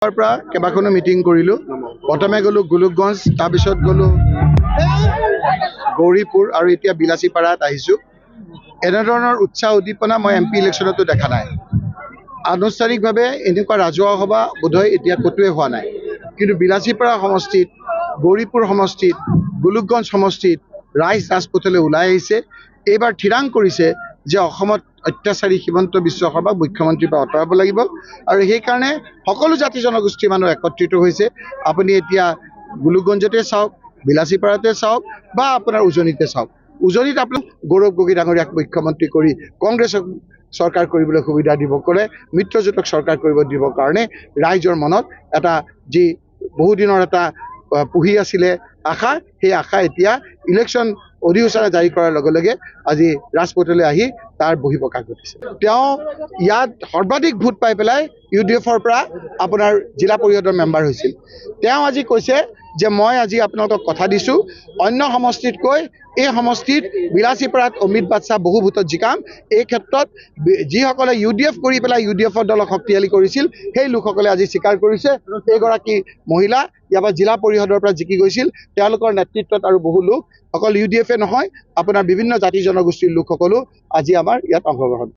পৰা কেইবাখনো মিটিং কৰিলোঁ। প্ৰথমে গ'লোঁ গোলোকগঞ্জ, তাৰপিছত গ'লোঁ গৌৰীপুৰ আৰু এতিয়া বিলাচীপাৰাত আহিছোঁ। এনেধৰণৰ উৎসাহ উদ্দীপনা মই MP ইলেকশ্যনতো দেখা নাই। আনুষ্ঠানিকভাৱে এনেকুৱা ৰাজহুৱা সভা বোধহয় এতিয়া ক'তোৱে হোৱা নাই। কিন্তু বিলাচীপাৰা সমষ্টিত, গৌৰীপুৰ সমষ্টিত, গোলোকগঞ্জ সমষ্টিত ৰাইজ ৰাজপথলৈ ওলাই আহিছে। এইবাৰ থিৰাং কৰিছে যে অসমত অত্যাচাৰী হিমন্ত বিশ্ব শৰ্মাক মুখ্যমন্ত্ৰীৰ পৰা আঁতৰাব লাগিব আৰু সেইকাৰণে সকলো জাতি জনগোষ্ঠীৰ মানুহ একত্ৰিত হৈছে। আপুনি এতিয়া গোলোকগঞ্জতে চাওক, বিলাচীপাৰাতে চাওক বা আপোনাৰ উজনিতে চাওক। উজনিত আপোনাক গৌৰৱ গগৈ ডাঙৰীয়াক মুখ্যমন্ত্ৰী কৰি কংগ্ৰেছক চৰকাৰ কৰিবলৈ সুবিধা দিব ক'লে, মিত্ৰজোঁটক চৰকাৰ কৰিব দিবৰ কাৰণে ৰাইজৰ মনত এটা যি বহুদিনৰ এটা পুহি আছিলে আশা, সেই আশা এতিয়া ইলেকশ্যন অধিসূচনা জাৰি কৰাৰ লগে লগে আজি ৰাজপথলৈ আহি তাৰ বহিঃপ্ৰকাশ ঘটিছে। তেওঁ ইয়াত সৰ্বাধিক ভোট পাই পেলাই UDFৰ পৰা আপোনাৰ জিলা পৰিষদৰ মেম্বাৰ হৈছিল। তেওঁ আজি কৈছে যে মই আজি আপোনালোকক কথা দিছোঁ, অন্য সমষ্টিতকৈ এই সমষ্টিত বিলাচীপাৰাত অমিত বাদশাহ বহু ভোটত জিকাম। এই ক্ষেত্ৰত যিসকলে UDF কৰি পেলাই UDFৰ দলক শক্তিশালী কৰিছিল, সেই লোকসকলে আজি স্বীকাৰ কৰিছে। এইগৰাকী মহিলা ইয়াৰ পৰা জিলা পৰিষদৰ পৰা জিকি গৈছিল। তেওঁলোকৰ নেতৃত্বত আৰু বহু লোক, অকল UDFে নহয়, আপোনাৰ বিভিন্ন জাতি জনগোষ্ঠীৰ লোকসকলো আজি আমাৰ ইয়াত অংশগ্ৰহণ